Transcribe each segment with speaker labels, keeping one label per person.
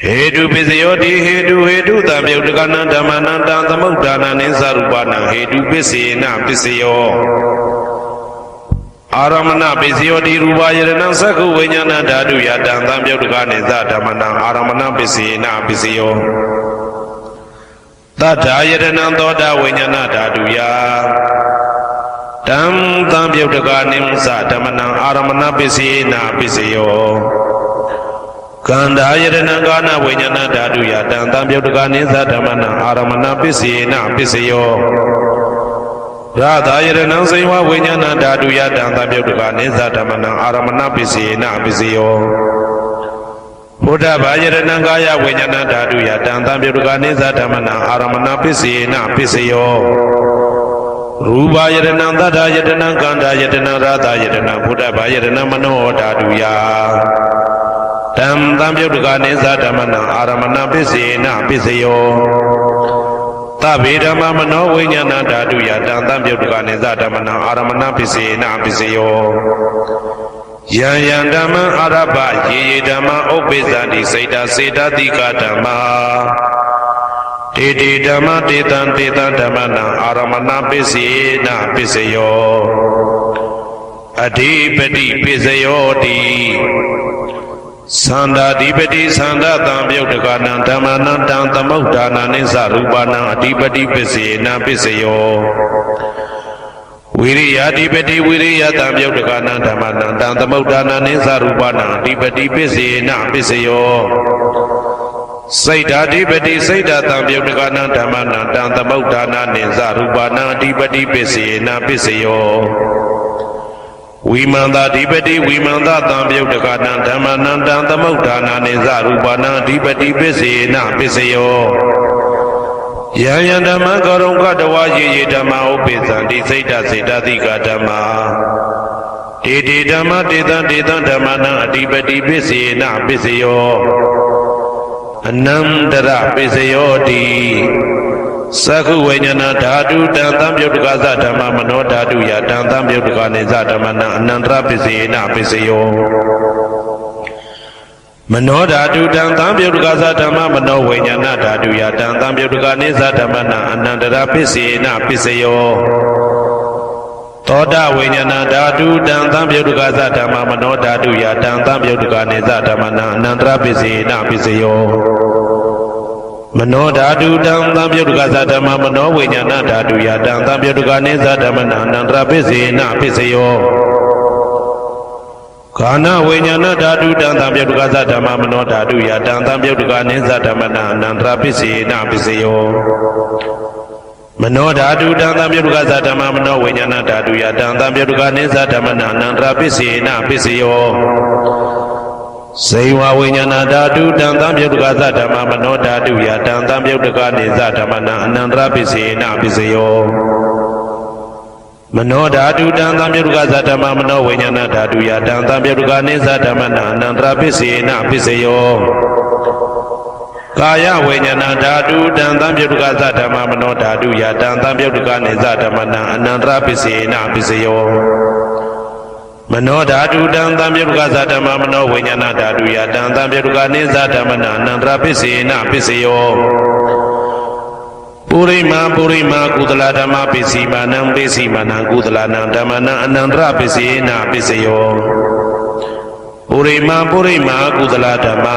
Speaker 1: Hedu Pisayoti, Hedu, Tabyutakana, Damananta, Tamutana, Nisarupana, Hedu Pisina, Pisayo Aramana, Pisayoti, Rubayana, Saku, Vinyana, Dadu, Yatan, Tabyutakana, Damana, Aramana, Pisina, Pisayo Tata Yadana, Toda, Vinyana, Dadu, Ya Tam, Tabyutakana, Damana, Aramana, Pisina, Pisayo Kanda Yadana Gana Vinyana Dadu Yatan Tambyutakani Zadamana Aramana Pisina Pisayo Radha Yadana Siva Vinyana Dadu Yatan Tambyutakani Zadamana Aramana Pisina Pisayo Buddha Yadana Gaya Vinyana Dadu Yatan Tambyutakani Zadamana Aramana Pisina Pisayo Ruba Yadana Dada Yadana Kanda Yadana Radha Yadana Buddha Yadana Mano Dadu Ya Tam Tambyutakani Zadamana Aramana Pisina Pisayo Tabidama Mano Vinyana Dadu Yatan Tambyutakani Zadamana Aramana Pisina Pisayo Yandama Araba Yedama Opizandi Seda Seda Dika Dama Titi Dama Titan Titan Damana Aramana Pisina Pisayo Adipati Pisayo Di Sanda Dipati Sanda Tambyutakana Damana Tamutana Nisarupana Adipati Pisina Pisayo Viriya Dipati Viriya Tambyutakana Damana Tamutana Nisarupana Adipati Pisina Pisayo Saida Dipati Saida Tambyutakana Damana Tamutana Nisarupana Adipati Pisina Pisayo Vimanda Dipati Vimanda Tambyutakana Dhamananda Tamutana Nizarupana Dipati Pisina Pisayo Yayandama Karunga Dawaji Dhamma Upizandi Saita Saita Dika Dhamma Titi Dhamma Tita Tita Dhamana Dipati Pisina Pisayo Anandara Pisayo Di Saku Vinyana Dadu Tambyutakasa Dhamma Mano Dadu Yatan Tambyutakani Zadamana Anandra Pisina Pisayo Mano Dadu Tambyutakasa Dhamma Mano Vinyana Dadu Yatan Tambyutakani Zadamana Anandra Pisina Pisayo Toda Vinyana Dadu Tambyutakasa Dhamma Mano Dadu Yatan Tambyutakani Zadamana Anandra Pisina Pisayo Mano Dadu Tambyutakasa Dhamma Mano Vinyana Dadu Yatan Tambyutakani Zadamana Anandra Pisina Pisayo Kana Vinyana Dadu Tambyutakasa Dhamma Mano Dadu Yatan Tambyutakani Zadamana Anandra Pisina Pisayo Mano Dadu Tambyutakasa Dhamma Mano Vinyana Dadu Yatan Tambyutakani Zadamana Anandra Pisina Pisayo Saiva Vinyana Dadu Tambyutakasa Dhamma Mano Dadu Yatan Tambyutakani Zadamana Anandra Pisina Pisayo Mano Dadu Tambyutakasa Dhamma Mano Vinyana Dadu Yatan Tambyutakani Zadamana Anandra Pisina Pisayo Kaya Vinyana Dadu Tambyutakasa Dhamma Mano Dadu Yatan Tambyutakani Zadamana Anandra Pisina Pisayo Mano Dadu Tambyutakasa Dhamma Mano Vinyana Dadu Yatan Tambyutakani Zadamana Anandra Pisina Pisayo Purima Kudala Dhamma Pisimanam Pisimanam Kudala Dhammana Anandra Pisina Pisayo Purima Kudala Dhamma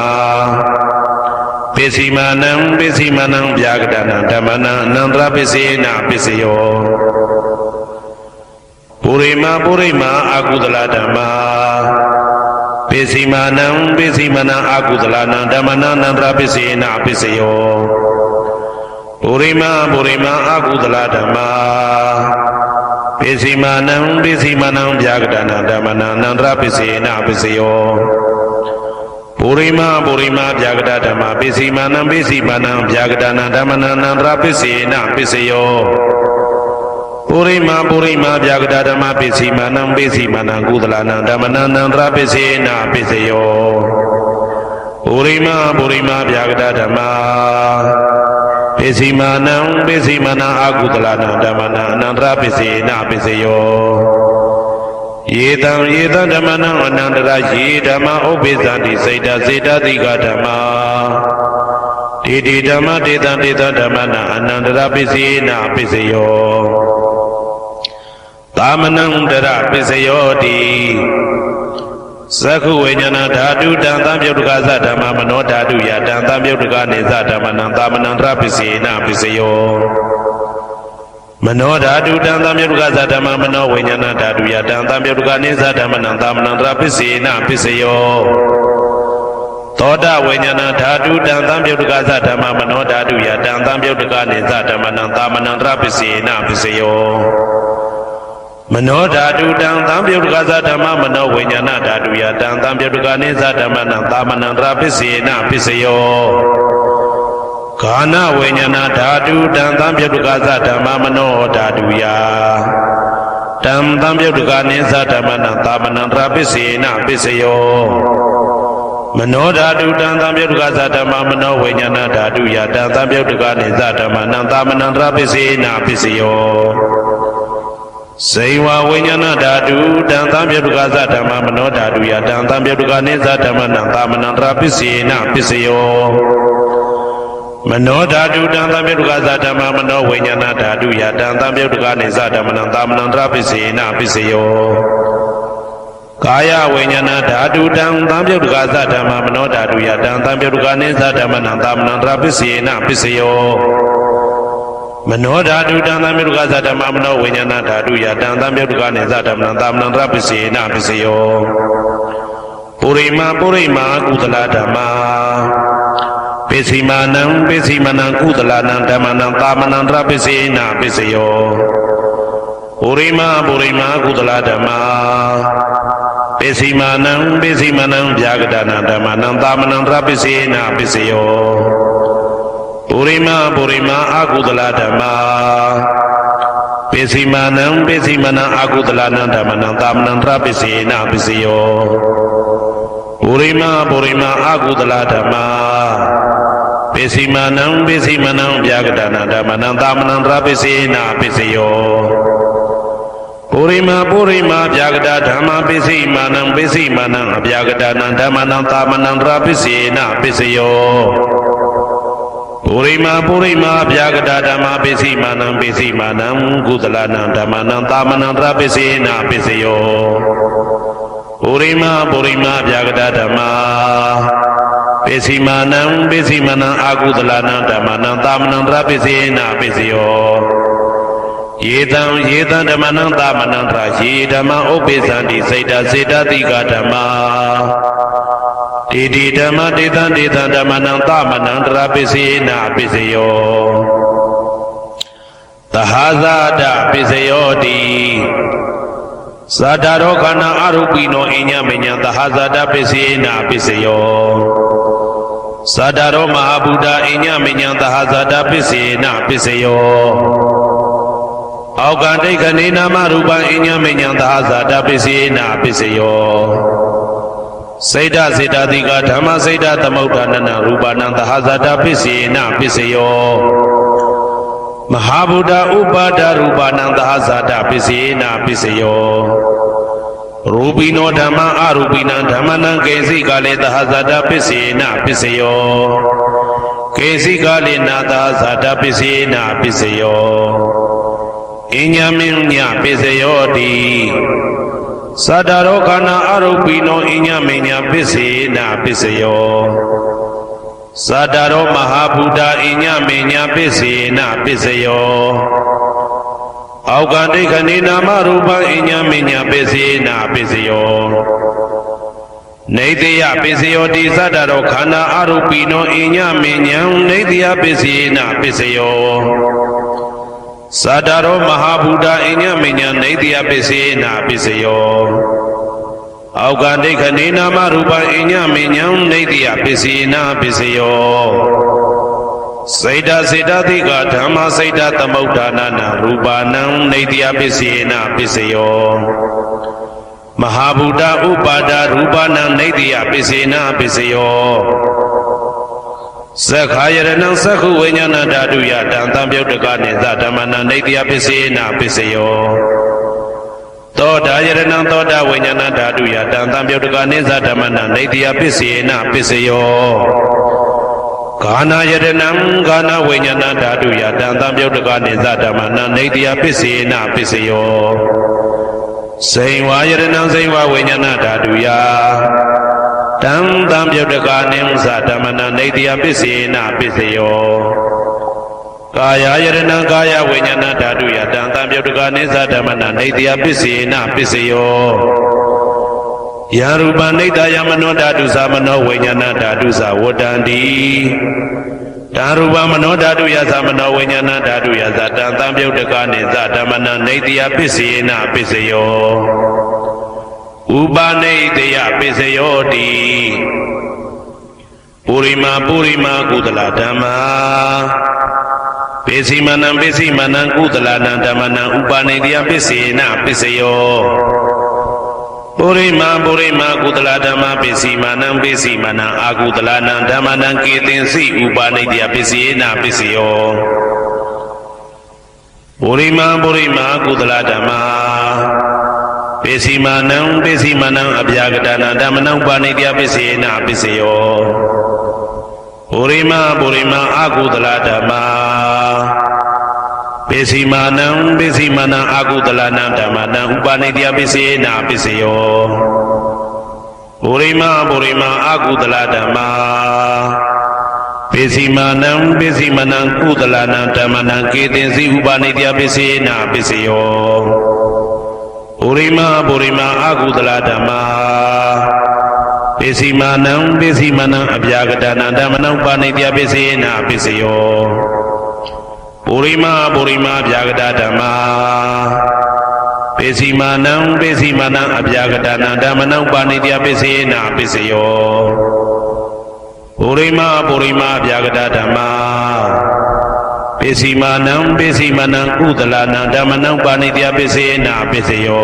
Speaker 1: Pisimanam Vyagadana Dhammana Anandra Pisina Pisayo Purima Akudala Dhamma Pisimanam Akudala Dhammana Anandra Pisina Pisayo Purima Akudala Dhamma Pisimanam Vyagadana Dhammana Anandra Pisina Pisayo Purima Vyagada Dhamma Pisimanam Vyagadana Dhammana Anandra Pisina Pisayo Purima Vyagada Dhamma Pisimanam Kudala Dhammana Anandra Pisina Pisayo Purima Vyagada Dhamma Pisimanam Akudala Dhammana Anandra Pisina Pisayo Yetam Dhammana Anandra Yedama Opizandi Saida Dika Dhamma ဒေတိဓမ္မဒေသံဒေသဓမ္မနာအနန္တရပစ္စယေနပစ္စယောသာမနံတရပစ္စယောတိသက္ခုဝိညာဏဓာတုတံသံပြုတ်တကသဓမ္မမနောဓာတုယတံသံပြုတ်တကနေသဓမ္မနံသာမနံတရပစ္စယေနပစ္စယောမနောဓာတုတံသံပြုတ်တကသဓမ္မမနောဝိညာဏဓာတုယတံသံပြုတ်တကနေသဓမ္မနံသာမနံတရပစ္စယေနပစ္စယောသောတဝိညာဏဓာတုတံသံပြုတ်တကသဓမ္မမနောဓာတုယတံသံပြုတ်တကနေသဓမ္မနံသာမနံတရပစ္စယေနပစ္စယောမနောဓာတုတံသံပြုတ်တကသဓမ္မမနောဝိညာဏဓာတုယတံသံပြုတ်တကနေသဓမ္မနံသာမနံတရပစ္စယေနပစ္စယောဂာနဝိညာဏဓာတုတံသံပြုတ်တကသဓမ္မမနောဓာတုယတံသံပြုတ်တကနေသဓမ္မနံသာမနံတရပစ္စယေနပစ္စယောမနောဓာတုတံသံပြုတ်တကသဓမ္မမနောဝိညာဏဓာတုယတံသံပြုတ်တကနေသဓမ္မနံသာမနံတရပစ္စယေနပစ္စယောစေဝဝိညာဏဓာတုတံသံပြုတ်တကသဓမ္မမနောဓာတုယတံသံပြုတ်တကနေသဓမ္မနံသာမနံတရပစ္စယေနပစ္စယောမနောဓာတုတံသံပြုတ်တကသဓမ္မမနောဝိညာဏဓာတုယတံသံပြုတ်တကနေသဓမ္မနံသာမနံတရပစ္စယေနပစ္စယောကာယဝိညာဏဓာတုတံသံပြုတ်တကသဓမ္မမနောဓာတုယတံသံပြုတ်တကနေသဓမ္မနံသာမနံတရပစ္စယေနပစ္စယောမနောဓာတုတံသံပြုတ်တကသဓမ္မမနောဝိညာဏဓာတုယတံသံပြုတ်တကနေသဓမ္မနံသာမနံတရပစ္စယေနပစ္စယောပုရိမာကုသလဓမ္မာပိစိမာနံပိစိမနံကုသလနံဓမ္မနံသာမနံတရပစ္စယေနပစ္စယောပုရိမာကုသလဓမ္မာပိစိမာနံပိစိမနံဗျာဂဒနာဓမ္မနံသာမနံတရပစ္စယေနပစ္စယောပုရိမာအကုသလဓမ္မာပိစိမာနံပိစိမနံအကုသလနံဓမ္မနံသာမနံတရပစ္စယေနပစ္စယောပုရိမာအကုသလဓမ္မာပိစိမာနံပိစိမနံဗျာဂဒနာဓမ္မနံသာမနံတရပစ္စယေနပစ္စယောပုရိမာဗျာဂဒဓမ္မာပိစိမာနံပိစိမနံအဗျာဂဒနာဓမ္မနံသာမနံတရပစ္စယေနပစ္စယောပုရိမာဗျာဂဒဓမ္မာပိစိမာနံကုသလနံဓမ္မနံသာမနံတရပစ္စယေနပစ္စယောပုရိမာဗျာဂဒဓမ္မာပိစိမာနံအကုသလနံဓမ္မနံသာမနံတရပစ္စယေနပစ္စယောယေတံဓမ္မနံသာမနံတရယေဓမ္မဥပ္ပိသန္တိစေတတိကဓမ္မာဒေတိဓမ္မဒေသံဓမ္မနံသာမနံတရပစ္စယေနပစ္စယောသဟာဇာတပစ္စယောတိသာဒရောခန္ဓာအရူပိနောအညမညံသဟာဇာတပစ္စယေနပစ္စယောသာဒရောမဟာဗုဒ္ဓအညမညံသဟာဇာတပစ္စယေနပစ္စယောအောက်ကဒိဋ္ဌနေနာမရူပံအညမညံသဟာဇာတပစ္စယေနပစ္စယောစေတတိကဓမ္မစေတသမုဋ္ဌာနနရူပနံသဟာဇာတပစ္စယေနပစ္စယောမဟာဗုဒ္ဓဥပါဒရူပနံသဟာဇာတပစ္စယေနပစ္စယောရူပိနောဓမ္မအရူပိနံဓမ္မနံကေစီကလေသဟာဇာတပစ္စယေနပစ္စယောကေစီကလေနာသဟာဇာတပစ္စယေနပစ္စယောအညမညပစ္စယောတိသာဒရောခန္ဓာအရူပိနောအညမညပစ္စယေနပစ္စယောသာဒရောမဟာဗုဒ္ဓအညမညပစ္စယေနပစ္စယောအောက်ကဒိဋ္ဌနေနာမရူပံအညမညပစ္စယေနပစ္စယောနေတယပစ္စယောတိသာဒရောခန္ဓာအရူပိနောအညမညံနေတယပစ္စယေနပစ္စယောသာဒရောမဟာဗုဒ္ဓအညမညံနေတယပစ္စယေနပစ္စယောအောက်ကဒိဋ္ဌနေနာမရူပံအညမညံနေတယပစ္စယေနပစ္စယောစေတတိကဓမ္မစေတသမုဋ္ဌာနနာရူပနံနေတယပစ္စယေနပစ္စယောမဟာဗုဒ္ဓဥပါဒရူပနံနေတယပစ္စယေနပစ္စယောသက္ခာယရဏံသက္ခုဝိညာဏဓာတုယတံသံပြုတ်တကနေသဓမ္မနံနေတယပစ္စယေနပစ္စယောသောတာယရဏံသောတာဝိညာဏဓာတုယတံသံပြုတ်တကနေသဓမ္မနံနေတယပစ္စယေနပစ္စယော Gana Yadanam Gana Vinyana Dadu Yatan Tamyoga Nizadamana Nadia Pisina Pisayo Saywa Yadanam Saywa Vinyana Daduya Tam Tamyoga Nimzadamana Nadia Pisina Pisayo Kaya Yadanam Kaya Vinyana Dadu Yatan Tamyoga Nizadamana Nadia Pisina Pisayo Yaruba Nida Yamano Dadu Samano Vinyana Dadu Sawadandi Daruba Mano Dadu Yazamano Vinyana Dadu Yazatan Tamyoga Nizadamana Nadia Pisina Pisayo Uba Nadia Pisayo Di Purima Purima Kudala Dhamma Pesimanam Kudala Dhamma Uba Nadia Pisina Pisayo Purima Kudala Dhamma Pesimanam Akudala Dhamma Ketensi Upanidya Pisina Pisayo Purima Kudala Dhamma Pesimanam Abhyagadana Dhamma Upanidya Pisina Pisayo Purima Akudala Dhamma Pesimanam Akudala Dhamma Upanidya Pisina Pisayo Purima Akudala Dhamma Pesimanam Kudala Dhamma Ketensi Upanidya Pisina Pisayo Purima Akudala Dhamma Pesimanam Abhyagadana Dhamma Upanidya Pisina Pisayo Purima Abhyagada Dhamma Pesimanam Abhyagadana Dhamma Upanidya Pisina Pisayo Purima Abhyagada Dhamma Pesimanam Kudala Dhamma Upanidya Pisina Pisayo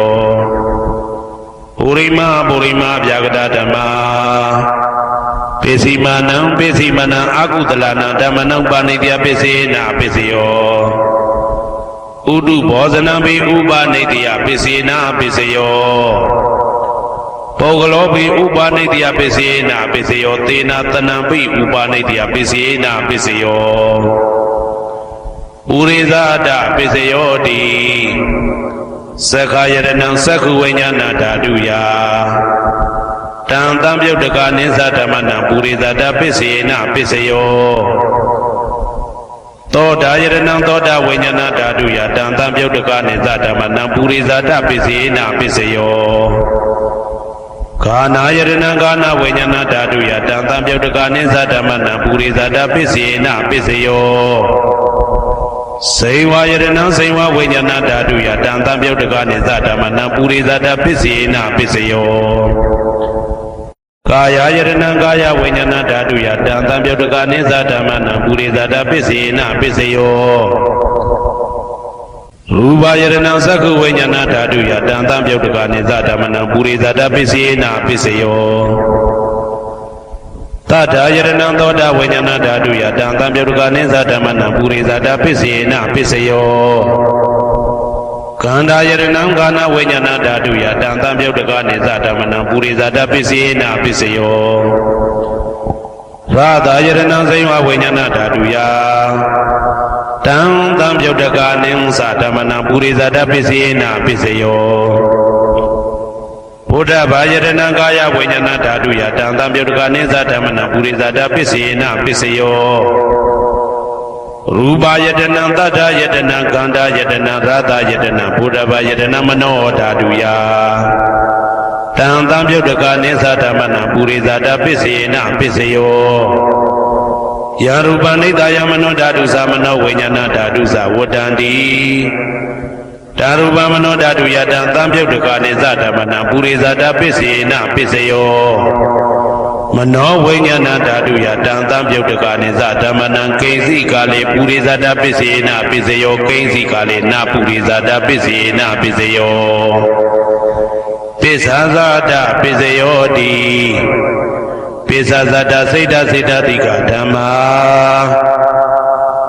Speaker 1: Purima Abhyagada Dhamma Pesimanam Akudala Dhamma Upanidya Pisina Pisayo Udu Bhozana Bi Upanidya Pisina Pisayo Pogalobi Upanidya Pisina Pisayo Tena Tanambi Upanidya Pisina Pisayo Urizada Pisayo Di Sakhayaranam Sakhu Vinyana Daduya Tam Tamyoga Nizadamana Purizada Pisina Pisayo Toda Yadanam Toda Vinyana Daduya Tam Tamyoga Nizadamana Purizada Pisina Pisayo Kana Yadanam Kana Vinyana Daduya Tam Tamyoga Nizadamana Purizada Pisina Pisayo Saywa Yadanam Saywa Vinyana Daduya Tam Tamyoga Nizadamana Purizada Pisina Pisayo Kaya Yadanam Kaya Vinyana Daduya Tam Tamyoga Nizadamana Purizada Pisina Pisayo Ruba Yadanam Sakhu Vinyana Daduya Tam Tamyoga Nizadamana Purizada Pisina Pisayo Tata Yadanam Toda Vinyana Daduya Tam Tamyoga Nizadamana Purizada Pisina Pisayo Kanda Yadanam Kana Vinyana Daduya Tam Tamyoga Nizadamana Purizada Pisina Pisayo Radha Yadanam Saywa Vinyana Daduya Tam Tamyoga Nizadamana Purizada Pisina Pisayo Buddha Yadanam Kaya Vinyana Daduya Tam Tamyoga Nizadamana Purizada Pisina Pisayo Ruba Yadanam Tata Yadanam Kanda Yadanam Radha Yadanam Buddha Yadanam Mano Daduya Tam Tamyoga Nizadamana Purizada Pisina Pisayo Yaruba Nida Yamano Dadu Samano Vinyana Dadu Sawadandi Daruba Mano Daduya Tam Tamyoga Nizadamana Purizada Pisina Pisayo Mano Vinyana Daduya Tam Tamyoga Nizadamana Kensi Kale Purizada Pisina Pisayo Kensi Kale Na Purizada Pisina Pisayo Pisazada Pisayo Di Pisazada Seda Dika Dhamma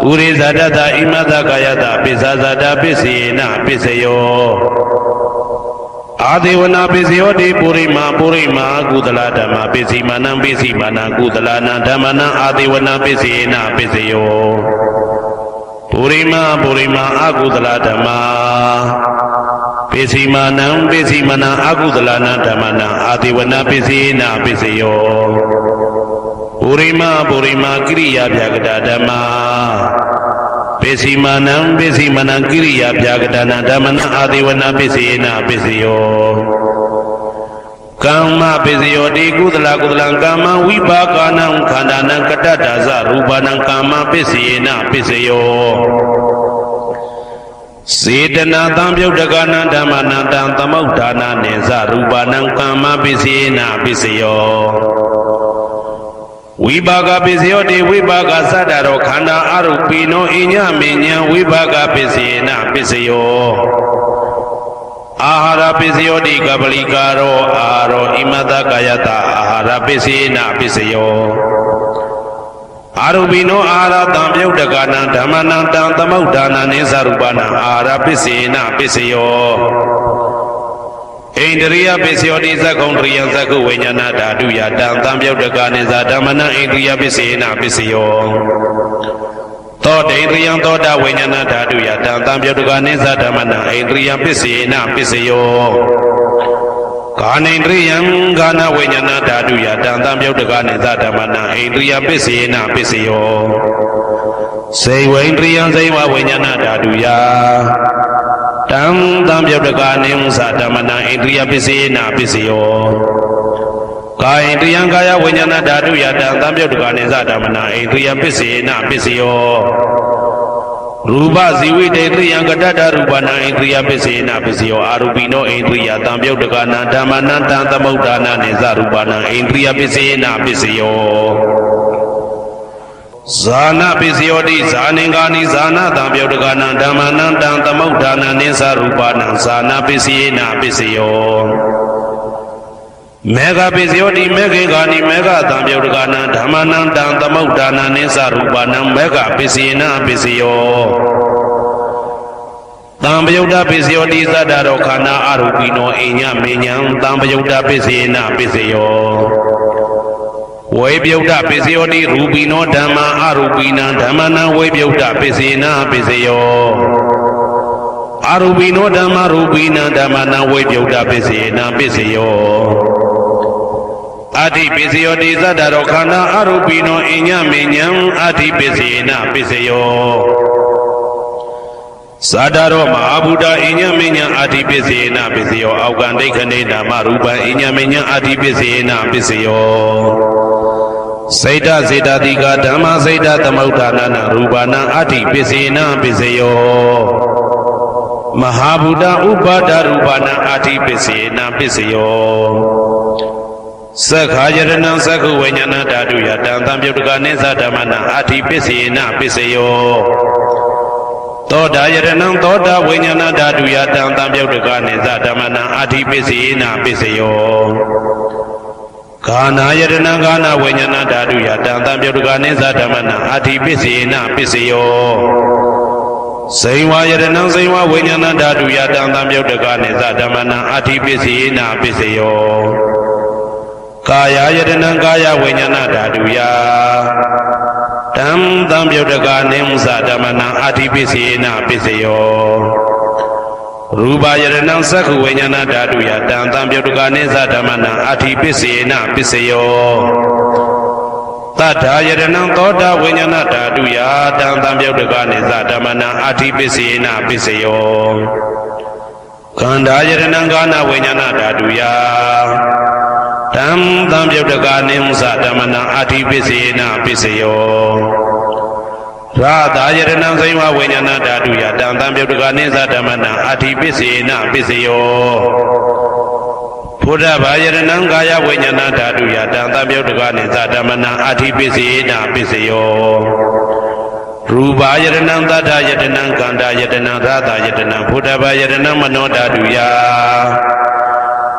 Speaker 1: Urizada Imada Kayada Pisazada Pisina Pisayo အာဒေဝနာပိစယောတိပုရိမာကုသလဓမ္မပိစီမာနံပိစီမာနံကုသလနာဓမ္မနံအာဒေဝနာပိစေနပိစယောပုရိမာအကုသလဓမ္မပိစီမာနံပိစီမာနံအကုသလနာဓမ္မနံအာဒေဝနာပိစေနပိစယောပုရိမာကိရိယာဗျာကတဓမ္မပိစီမာနံကိရိယာဗျာကတနာဓမ္မနံအာဒေဝနာပိစေနပိစယောကာမပိစယောတိကုသလကာမဝိပါကနံခန္ဓာနံကတ္တဒါဇရူပနံကာမပိစေနပိစယောစေတနာသံပြုတ်တကနံဓမ္မနံတံသမုဋ္ဌာနနေဇရူပနံကာမပိစေနပိစယောဝိပါကပိစယောတိဝိပါကသတ္တရောခန္ဓာအရုပိနောအညမေညံဝိပါကပိစေနပိစယောအာဟာရပိစယောတိကပလိကာရောအာရောဣမတကာယတအာဟာရပိစေနပိစယောအာရုပိနောအာဟာရတံပြုတ်တကနံဓမ္မနံတံသမုဋ္ဌာနနေသရူပနံအာဟာရပိစေနပိစယောဣန္ဒရိယပိစယောတိသက္ကုံတရိယသက္ကုဝိညာဏဓာတုယတံသံပြုတ်တကနိဇာဓမ္မနံဣန္ဒရိယပိစေနပိစယောသောတေရိယံသောတာဝိညာဏဓာတုယတံသံပြုတ်တကနိဇာဓမ္မနံဣန္ဒရိယပိစေနပိစယောကာနိန္ဒရိယံကာနဝိညာဏဓာတုယတံသံပြုတ်တကနိဇာဓမ္မနံဣန္ဒရိယပိစေနပိစယောစေဝိန္ဒရိယံစေဝဝိညာဏဓာတုယတံသံပြုတ်တကနိဇာဓမ္မနံဣန္ဒရိယပိစေနပိစယောကာယတယံကာယဝိညာဏဓာတုယတံသံပြုတ်တကနိဇာဓမ္မနံဣန္ဒရိယပိစေနပိစယောရူပဇီဝိတေတယံကတ္တရူပနံဣန္ဒရိယပိစေနပိစယောအာရူပိနောဣန္ဒရိယသံပြုတ်တကနံဓမ္မနံတံသမုဋ္ဌာနနိဇာရူပနံဣန္ဒရိယပိစေနပိစယောဇာနပိစယောတိဇာနင်္ဂာနိဇာနသံပြုတ်တကနံဓမ္မနံတံသမုဋ္ဌာနနိဇာရူပနံဇာနပိစေနပိစယောမေဃပိစယောတိမေခေဂာနိမေဃသံပြုတ်တကနံဓမ္မနံတံသမုဋ္ဌာနနိဇာရူပနံမေဃပိစေနပိစယောသံပယုတ်တပိစယောတိသတ္တရောခန္ဓာအရူပိနောအိညမေညံသံပယုတ်တပိစေနပိစယောဝေပယုတ်တပိစယောတိရူပိနောဓမ္မာအရူပိနံဓမ္မနံဝေပယုတ်တပိစေနပိစယောအရူပိနောဓမ္မာရူပိနံဓမ္မနံဝေပယုတ်တပိစေနပိစယောအဋ္ဌိပိစယောတိသတ္တရောခန္ဓာအရူပိနောအိညမေညံအဋ္ဌိပိစေနပိစယောဇာတရောမဟာဗုဒ္ဓအိညမေညံအဋ္ဌိပိစေနပိစယောအောက်ကံဒိဋ္ဌနေနာမရူပံအိညမေညံအဋ္ဌိပိစေနပိစယောစေတစေတတိကဓမ္မစေတသမုဋ္ဌာနနာရူပနာအဋ္ဌိပိစေနပိစယောမဟာဗုဒ္ဓဥပါဒရူပနာအဋ္ဌိပိစေနပိစယောသက္ခာယရဏံသက္ခုဝိညာဏဓာတုယတံသံပြုတ်တကနိဇာဓမ္မနံအဋ္ဌိပိစေနပိစယောသောတာယရဏံသောတာဝိညာဏဓာတုယတံသံပြုတ်တကနိဇာဓမ္မနံအဋ္ဌိပိစေနပိစယောကာနာယရဏံကာနဝိညာဏဓာတုယတံသံပြုတ်တကနိဇာဓမ္မနံအဋ္ဌိပိစေနပိစယောဇိဝယရဏံဇိဝဝိညာဏဓာတုယတံသံပြုတ်တကနိဇာဓမ္မနံအဋ္ဌိပိစေနပိစယောကာယယတနံကာယဝိညာဏဓာတုယတံသံပြုတ်တကနိမုဇဓမ္မနံအဋ္ဌိပိစေနပိစယောရူပယတနံသက္ခုဝိညာဏဓာတုယတံသံပြုတ်တကနိဇဓမ္မနံအဋ္ဌိပိစေနပိစယောတတ္ထာယတနံသောတာဝိညာဏဓာတုယတံသံပြုတ်တကနိဇဓမ္မနံအဋ္ဌိပိစေနပိစယောခန္ဓာယတနံကာနဝိညာဏဓာတုယတံသံပြုတ်တကနိမုဇဓမ္မနံအဋ္ဌိပိစေနပိစယောရာသာယတနံဇိဝဝိညာဏဓာတုယတံသံပြုတ်တကနိဇဓမ္မနံအဋ္ဌိပိစေနပိစယောဘုဒ္ဓဘာယတနံကာယဝိညာဏဓာတုယတံသံပြုတ်တကနိဇဓမ္မနံအဋ္ဌိပိစေနပိစယောရူပယတနံသတ္တယတနံကန္တာယတနံရာသာယတနံဘုဒ္ဓဘာယတနံမနောဓာတုယ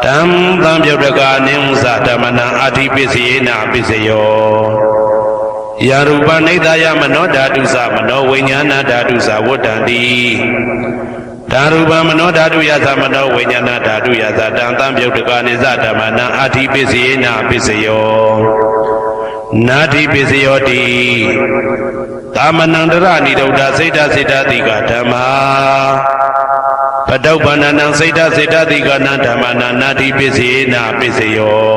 Speaker 1: တံသံပြုတ်တကနိမုဇဓမ္မနံအဋ္ဌိပိစေနပိစယောယရူပနိဒာယမနောဓာတုသမနောဝိညာဏဓာတုသဝတ္တန္တိ ဓာရူပမနောဓာတုယသမနောဝိညာဏဓာတုယသတံသံပြုတ်တကနိသဓမ္မနံအာတိပစ္စယေနပစ္စယောနာတိပစ္စယောတိသာမဏံတရဏိဒုဒ္ဓစိတ်တစိတ္တတိကဓမ္မာပတုပ္ပန္နံစိတ်တစိတ္တတိကနာဓမ္မနာနာတိပစ္စယေနပစ္စယော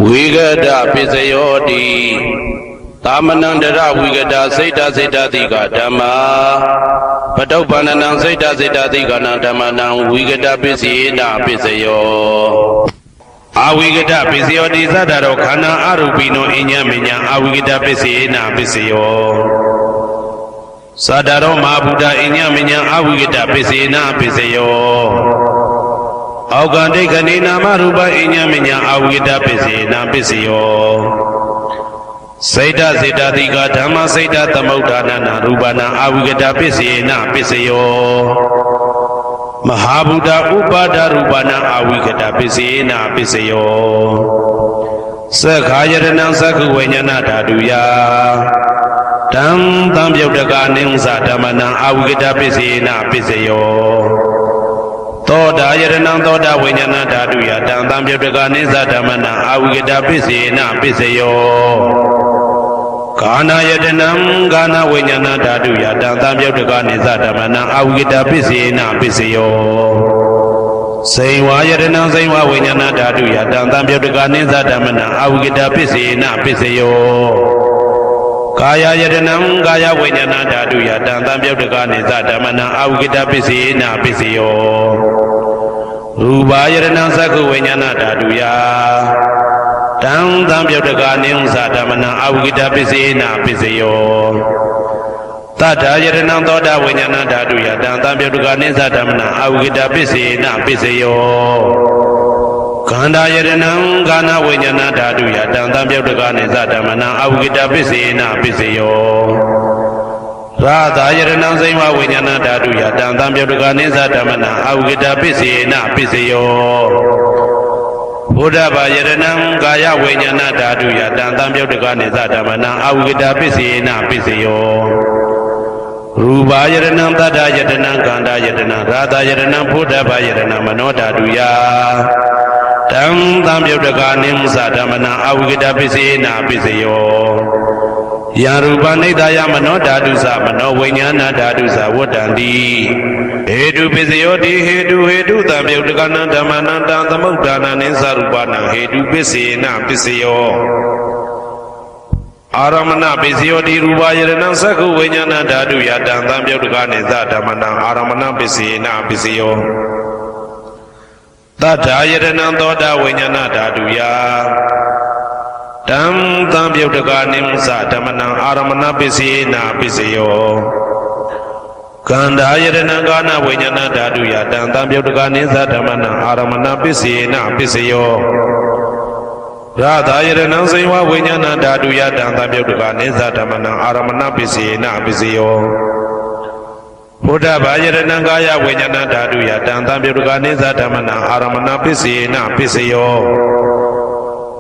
Speaker 1: ဝိဂဒပစ္စယောတိသာမဏံတရဝိဂဒစိတ်တစိတ္တတိကဓမ္မာပတုပ္ပန္နံစိတ်တစိတ္တတိကနာဓမ္မနံဝိဂဒပစ္စယေနပစ္စယောအာဝိကတပစ္စယောတိသတ္တရောခန္ဓာအရူပိနောအညမညာအာဝိကတပစ္စယေနပစ္စယောသတ္တရောမဟာဗုဒ္ဓအညမညာအာဝိကတပစ္စယေနပစ္စယောအောက်ကဒိဋ္ဌနေနာမရူပအညမညာအာဝိကတပစ္စယေနပစ္စယောစိတ်တစေတတိကဓမ္မစိတ်တသမုဋ္ဌာနနာရူပနာအာဝိကတပစ္စယေနပစ္စယောမဟာဗုဒ္ဓဥပါဒရူပနာအာဝိကတပစ္စယေနပစ္စယောသက္ခာယတနံသက္ခုဝိညာဏဓာတုယတံသံပြုတ်တကအနိစ္စဓမ္မနံအာဝိကတပစ္စယေနပစ္စယောသောတာယတနံသောတာဝိညာဏဓာတုယတံသံပြုတ်တကအနိစ္စဓမ္မနံအာဝိကတပစ္စယေနပစ္စယောကာနာယတနံကာနာဝိညာဏဓာတုယတံသံပြုတ်တကနိစ္စဓမ္မနံအာဝိကတပစ္စယေနပစ္စယောစိန်ဝါယတနံစိန်ဝဝိညာဏဓာတုယတံသံပြုတ်တကနိစ္စဓမ္မနံအာဝိကတပစ္စယေနပစ္စယောကာယယတနံကာယဝိညာဏဓာတုယတံသံပြုတ်တကနိစ္စဓမ္မနံအာဝိကတပစ္စယေနပစ္စယောရူပယတနံသက္ခုဝိညာဏဓာတုယတံသံပြုတ်တကနိစ္စဓမ္မနံအာဝိကတပစ္စယေနပစ္စယောတတ္ထာယတနံသောတာဝိညာဏဓာတုယတံသံပြုတ်တကနိစ္စဓမ္မနံအာဝိကတပစ္စယေနပစ္စယောခန္ဓာယတနံခန္ဓာဝိညာဏဓာတုယတံသံပြုတ်တကနိစ္စဓမ္မနံအာဝိကတပစ္စယေနပစ္စယောရာသာယတနံစိမ္မာဝိညာဏဓာတုယတံသံပြုတ်တကနိစ္စဓမ္မနံအာဝိကတပစ္စယေနပစ္စယောဘုဒ္ဓဘာယတနံကာယဝိညာဏဓာတုယတံသံပြုတ်တကနိစ္စဓမ္မနံအာဝိကတပစ္စယေနပစ္စယောရူပယတနံတတ္တယတနံခန္ဓာယတနံရာသယတနံဘုဒ္ဓဘာယတနံမနောဓာတုယတံသံပြုတ်တကနိစ္စဓမ္မနံအာဝိကတပစ္စယေနပစ္စယောယာရူပနိဒာယမနောဓာတုသမနောဝိညာဏဓာတုသဝတ္တံတိဟေတုပစ္စယောတိဟေတုသံပြုတ်တကနံဓမ္မနံတံသမုဋ္ဌာနနိသရူပနံဟေတုပစ္စယေနပစ္စယောအာရမဏပစ္စယောတိရူပယတနံသက္ခုဝိညာဏဓာတုယတံသံပြုတ်တကနိသဓမ္မနံအာရမဏပစ္စယေနပစ္စယောတတ္ထာယတနံသောတာဝိညာဏဓာတုယတံသံပြုတ်တကနိစ္စဓမ္မနံအာရမဏပစ္စယေနပစ္စယောခန္ဓာယတနံကာနဝိညာဏဓာတုယတံသံပြုတ်တကနိစ္စဓမ္မနံအာရမဏပစ္စယေနပစ္စယောရာသာယတနံစိဝဝိညာဏဓာတုယတံသံပြုတ်တကနိစ္စဓမ္မနံအာရမဏပစ္စယေနပစ္စယောဘုဒ္ဓဘာယတနံကာယဝိညာဏဓာတုယတံသံပြုတ်တကနိစ္စဓမ္မနံအာရမဏပစ္စယေနပစ္စယော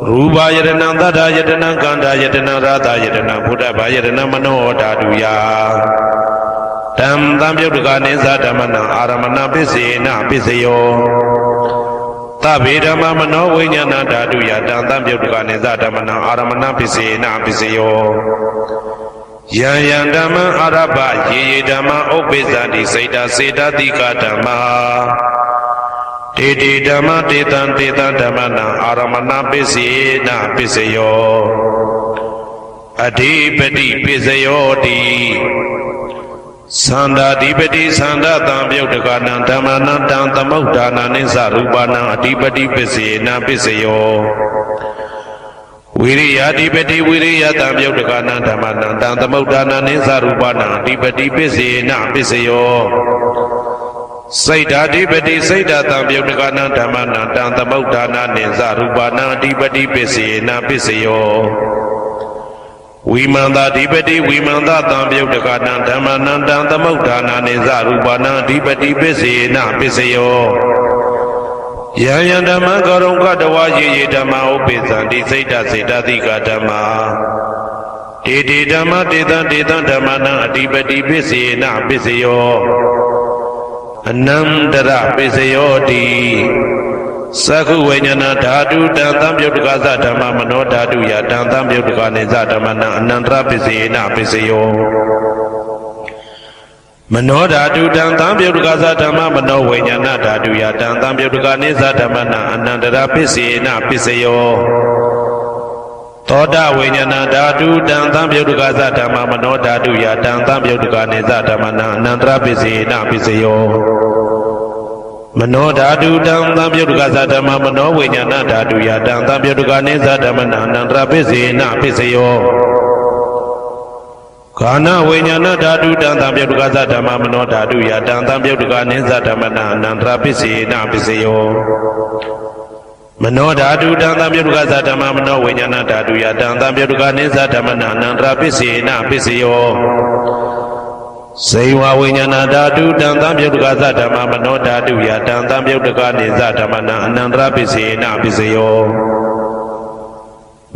Speaker 1: ရူပယတနံတတ္ထာယတနံခန္ဓာယတနံရာသယတနံဘုဒ္ဓဘာယတနံမနောဓာတုယတံသံပြုတ်တကနိစ္စဓမ္မနံအာရမဏပစ္စယေနပစ္စယောသဗ္ဗေဓမ္မမနောဝိညာဏဓာတုယတံသံပြုတ်တကနိစ္စဓမ္မနံအာရမဏပစ္စယေနပစ္စယောယံယံဓမ္မအာရဘယေယေဓမ္မဥပ္ပိသတိစိတ်တစေတတိကဓမ္မာတေတိဓမ္မတေတံဓမ္မနံအာရမဏပစ္စယေနပစ္စယောအဓိပတိပစ္စယောတိသန္တာဓိပတိသန္တာတံပြုတ်တကနံဓမ္မနံတံသမုဋ္ဌာနနိသရူပနံအဓိပတိပစ္စယေနပစ္စယောဝိရိယဓိပတိဝိရိယတံပြုတ်တကနံဓမ္မနံတံသမုဋ္ဌာနနိသရူပနံအဓိပတိပစ္စယေနပစ္စယောစိတ်ဓာဓိပတိစိတ်ဓာတံပြုတ်တကနံဓမ္မနံတံသမုဋ္ဌာနနိသရူပနံအဓိပတိပစ္စယေနပစ္စယောဝိမန္တဓိပတိဝိမန္တတံပြုတ်တကနံဓမ္မနံတံသမုဋ္ဌာနနိသရူပနံအဓိပတိပစ္စယေနပစ္စယောယံယံဓမ္မကရုံကတဝါယေယေဓမ္မဥပ္ပိသံတိစိတ်တစေတသိကဓမ္မာတေတိဓမ္မတေတံဓမ္မနံအဓိပတိပစ္စယေနပစ္စယော anandara pisayoti sakhu vijnana dhatu dantam yudhikasa dhamma mano dhatu ya dantam yudhikaniza dhammana anandara pisayena pisayo mano dhatu dantam yudhikasa dhamma mano vijnana dhatu ya dantam yudhikaniza dhammana anandara pisayena pisayo Toda vijnana dhatu dantam yudhikasa dhamma mano dhatu ya dantam yudhikaniza dhammana anandara pisayena pisayo Mano dhatu dantam yudhikasa dhamma mano vijnana dhatu ya dantam yudhikaniza dhammana anandara pisayena pisayo Kana vijnana dhatu dantam yudhikasa dhamma mano dhatu ya dantam yudhikaniza dhammana anandara pisayena pisayo Mano dhatu dantam yudhikasa dhamma mano vijnana dhatu ya dantam yudhikaniza dhammana anandara pisayena pisayo Seiwa vijnana dhatu dantam yudhikasa dhamma mano dhatu ya dantam yudhikaniza dhammana anandara pisayena pisayo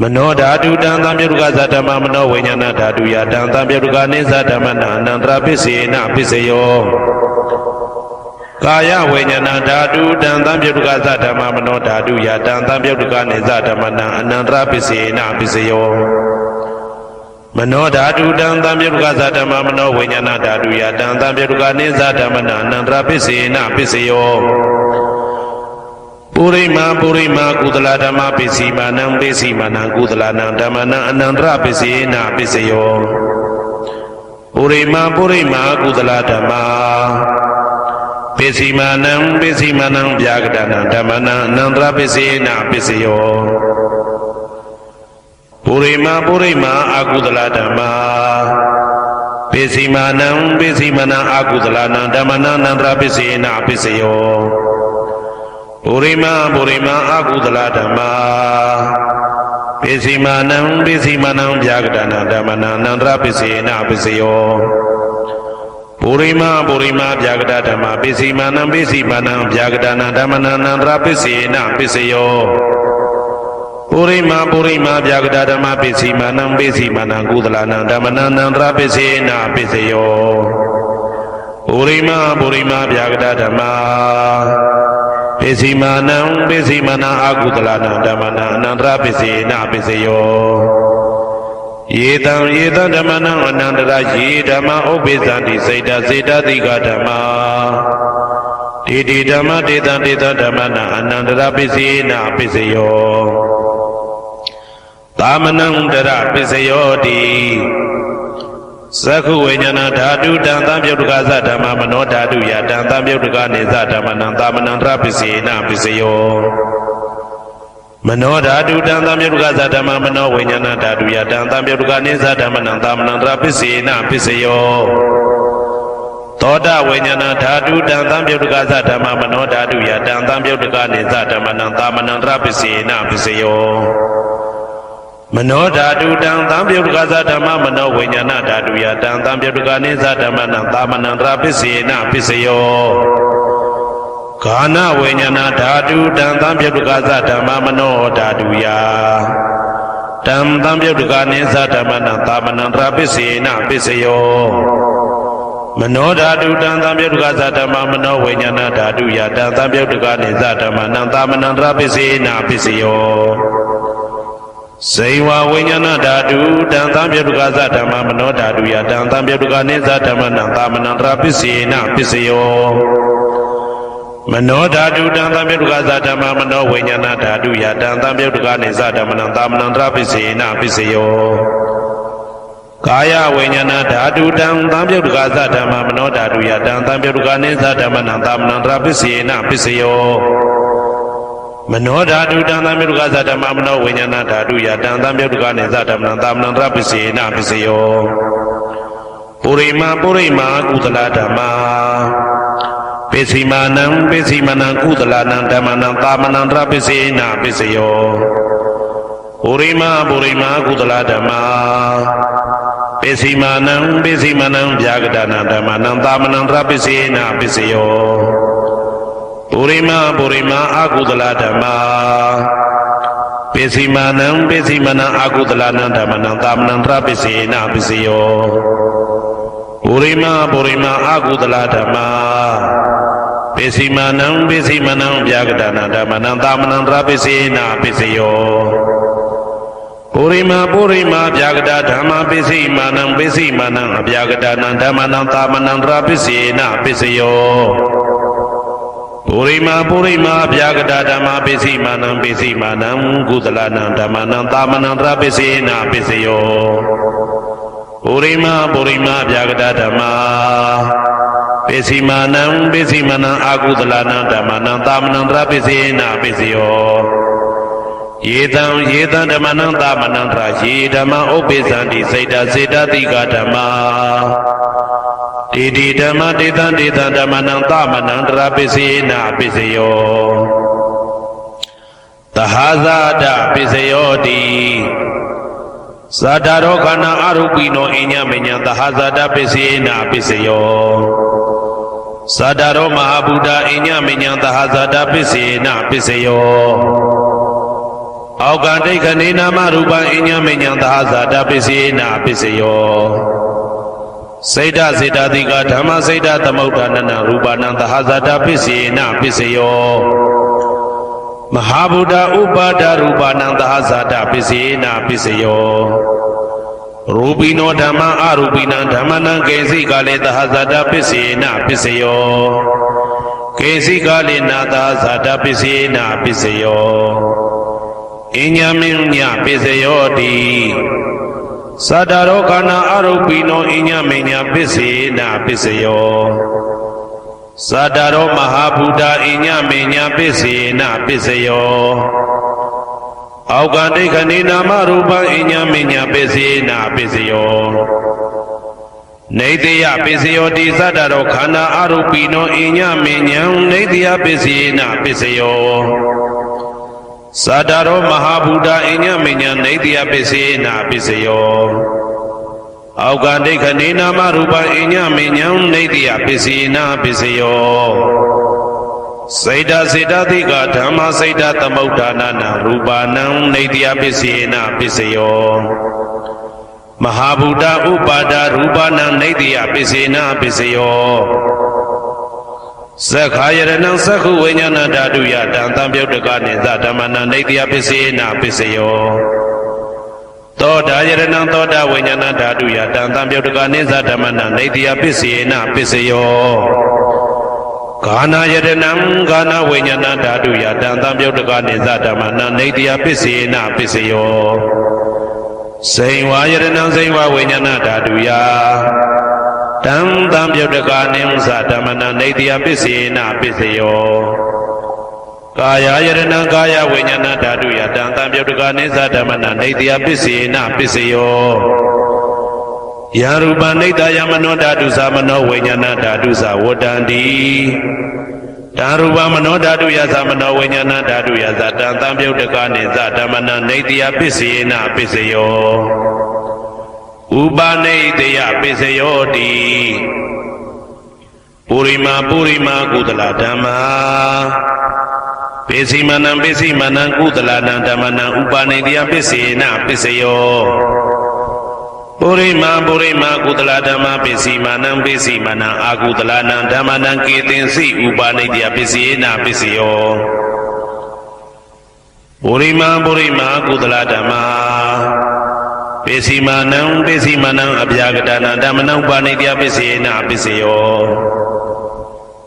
Speaker 1: Mano dhatu dantam yudhikasa dhamma mano vijnana dhatu ya dantam yudhikaniza dhammana anandara pisayena pisayo Kaya vijnana dhatu dantam yudhikasa dhamma mano dhatu ya dantam yudhikaniza dhammana anandara pisayena pisayo Mano dhatu dantam yudhikasa dhamma mano vijnana dhatu ya dantam yudhikaniza dhammana anandara pisayena pisayo Purima kudala dhamma pisimanam kudalanam dhammana anandara pisayena pisayo Purima kudala dhamma pisimanam vyagadana dhammana anandara pisayena pisayo Purima akudala dhamma pisimanam akudalana dhammana anandara pisayena pisayo Purima akudala dhamma pisimanam vyagadana dhammana anandara pisayena pisayo Purima vyagada dhamma pisimanam vyagadana dhammana anandara pisayena pisayo Purima vyagada dhamma pisimanam kudalana dhammana anandara pisayena pisayo Purima vyagada dhamma pisimanam akudalana dhammana anandara pisayena pisayo Yetam dhammana anandara ye dhamma ubbesanti seta dika dhamma Didi dhamma deta dhammana anandara pisayena pisayo Tamanam dara pisayoti Sakhu vijnana dhatu dantam yudhikasa dhamma mano dhatu ya dantam yudhikaniza dhammana tamanandara pisayena pisayo Mano dhatu dantam yudhikasa dhamma mano vijnana dhatu ya dantam yudhikaniza dhammana tamanandara pisayena pisayo Toda vijnana dhatu dantam yudhikasa dhamma mano dhatu ya dantam yudhikaniza dhammana tamanandara pisayena pisayo Mano dhatu dantam yudhikasa dhamma mano vijnana dhatu ya dantam yudhikaniza dhammana tamanandara pisayena pisayo Kana vijnana dhatu dantam yudhikasa dhamma mano dhatu ya dantam yudhikaniza dhammana tamanandara pisayena pisayo Mano dhatu dantam yudhikasa dhamma mano vijnana dhatu ya dantam yudhikaniza dhammana tamanandara pisayena pisayo Seiwa vijnana dhatu dantam yudhikasa dhamma mano dhatu ya dantam yudhikaniza dhammana tamanandara pisayena pisayo Mano dhatu dantam yudhikasa dhamma mano vijnana dhatu ya dantam yudhikaniza dhammana tamanandara pisayena pisayo Kaya vijnana dhatu dantam yudhikasa dhamma mano dhatu ya dantam yudhikaniza dhammana tamanandara pisayena pisayo Mano dhatu dantam yudhikasa dhamma mano vijnana dhatu ya dantam yudhikaniza dhammana tamanandara pisayena pisayo Purima kudala dhamma pisimanam kudalanam dhammana tamanandara pisayena pisayo Purima kudala dhamma pisimanam vyagadana dhammana tamanandara pisayena pisayo Purima akudala dhamma pisimanam akudalana dhammana tamanandara pisayena pisayo Purima akudala dhamma ပိစီမာနံပိစီမနံဗျာကတနာဓမ္မနံသာမနံတရာပိစေနာပိစယောပုရိမာဗျာကတဓမ္မပိစီမာနံပိစီမနံအဗျာကတနာဓမ္မနံသာမနံတရာပိစေနာပိစယောပုရိမာဗျာကတဓမ္မပိစီမာနံပိစီမနံကုသလနံဓမ္မနံသာမနံတရာပိစေနာပိစယောပုရိမာဗျာကတဓမ္မပိစီမာနံပိစီမနံအာကုသလနံဓမ္မနံသာမနံတရာပိစေနာပိစယောယေတံဓမ္မနံသာမနံတရာယေဓမ္မဥပ္ပိသန္တိစေတတိကဓမ္မဒေဓမ္မဒေသံဓမ္မနံသာမနံတရာပိစေနာပိစယောသဟာဇာတပိစယောတိသာတာရောခန္ဓာအရုပိနောအညမညံသဟာဇာတပိစေနာပိစယောသာတာရောမဟာဗုဒ္ဓအညမညံသဟာဇာတပိစေနာပိစယောအောက်ကဒိဋ္ဌနေနာမရူပံအညမညံသဟာဇာတပိစေနာပိစယောစေတတိကဓမ္မစေတသမုဋ္ဌာနနရူပနံသဟာဇာတပိစေနာပိစယောမဟာဗုဒ္ဓဥပါဒရူပနံသဟာဇာတပိစေနာပိစယောရူပိနောဓမ္မအရူပိနံဓမ္မနံကေစီကာလေသဟာဇာတပိစေနာပိစယောကေစီကာလေနာသဟာဇာတပိစေနာပိစယောအညမညပိစယောတိသတ္တရောခန္ဓာအရုပိနောအညမညပိစေနာပိစယောသတ္တရောမဟာဗုဒ္ဓအညမညပိစေနာပိစယောအောက်ကဒိဋ္ဌနေနာမရူပံအညမညပိစေနာပိစယောနေတယပိစယောတိသတ္တရောခန္ဓာအရုပိနောအညမညနေတယပိစေနာပိစယောသတ္တရောမဟာဗုဒ္ဓအညမညနေတယပိစေနာပိစယောအောက်ကဒိဋ္ဌနေနာမရူပံအညမညနေတယပိစေနာပိစယောစေတတိကဓမ္မစေတသမုဋ္ဌာနနရူပနံနေတယပိစေနာပိစယောမဟာဗုဒ္ဓဥပါဒရူပနံနေတယပိစေနာပိစယောသက္ခာယရဏံသက္ခုဝိညာဏဓာတုယတံသံပြုတ်တကနိသဓမ္မနံနေတယပိစေနာပိစယောသောတာယရဏံသောတာဝိညာဏဓာတုယတံသံပြုတ်တကနိသဓမ္မနံနေတယပိစေနာပိစယောဂာနာယရဏံဂာနာဝိညာဏဓာတုယတံသံပြုတ်တကနိသဓမ္မနံနေတယပိစေနာပိစယောဇိဝါယရဏံဇိဝဝိညာဏဓာတုယတံသံပြုတ်တကနိသဓမ္မနံနေတယပိစေနာပိစယောကာယယရဏံကာယဝိညာဏဓာတုယတံသံပြုတ်တကနိသဓမ္မနံနေတယပိစေနာပိစယောယရူပနိတယမနောဓာတုသမနောဝိညာဏဓာတုသဝတ္တန္တိတံရူပမနောဓာတုယသမနောဝိညာဏဓာတုယသတံသံပြုတ်တကနိသဓမ္မနံနေတယပိစေနာပိစယောဥပနိတယပိစယောတိပုရိမာကုသလဓမ္မာပိစီမနံကုသလနံဓမ္မနံဥပနိတယပိစေနာပိစယောပုရိမာကုသလဓမ္မပိစီမနံအာကုသလနံဓမ္မနံကေတင်စီဥပနိတယပိစေနာပိစယောပုရိမာကုသလဓမ္မာပိစီမနံအဗျာကတနာဓမ္မနံဥပနိတယပိစေနာပိစယော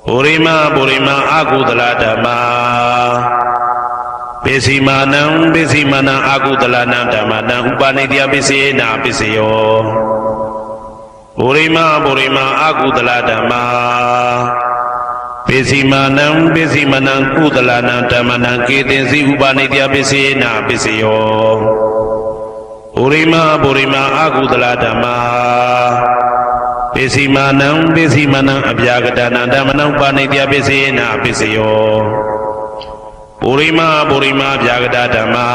Speaker 1: ပုရိမာအာကုသလဓမ္မာပိစီမနံအာကုသလနံဓမ္မနံဥပနိတယပိစေနာပိစယောပုရိမာအာကုသလဓမ္မာပိစီမနံကုသလနံဓမ္မနံကေတင်စီဥပနိတယပိစေနာပိစယောပုရိမာအာကုသလဓမ္မာပိစီမနံအဗျာကတနာဓမ္မနံဥပနိတယပိစေနာပိစယောပုရိမာဗျာကတဓမ္မာ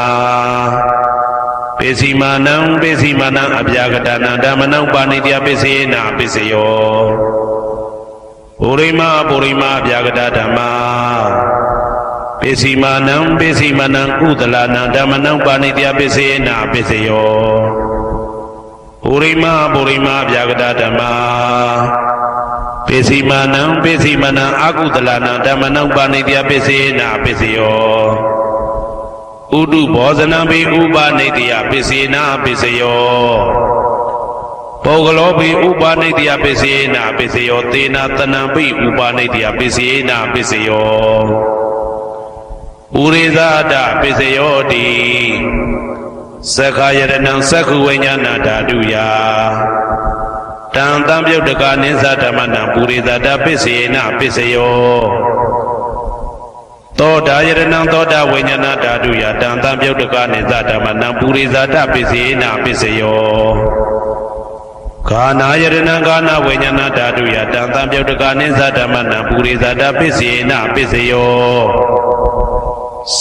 Speaker 1: ပိစီမနံအဗျာကတနာဓမ္မနံဥပနိတယပိစေနာပိစယောပုရိမာဗျာကတဓမ္မာပိစီမနံကုသလနံဓမ္မနံဥပနိတယပိစေနာပိစယောပုရိမာဗျာကတဓမ္မာပိ ပိစီမာနံပိစီမနံအာကုသလနံဓမ္မနံပါဏိတယပိစေနာပိစယောဥဒုဘောဇနံပိဥပနိတယပိစေနာပိစယောပုဂ္ဂလောပိဥပနိတယပိစေနာပိစယောသေနာတနံပိဥပနိတယပိစေနာပိစယောဥရိဇာတပိစယောတိသက္ခာယရဏံသက္ခုဝိညာဏဓာတုယတံတံပြုတ်တကနိသဓမ္မနံပုရိသတပိစေနပိစယောသောတာယရဏံသောတာဝိညာဏဓာတုယတံတံပြုတ်တကနိသဓမ္မနံပုရိသတပိစေနပိစယောဂာနာယရဏံဂာနာဝိညာဏဓာတုယတံတံပြုတ်တကနိသဓမ္မနံပုရိသတပိစေနပိစယော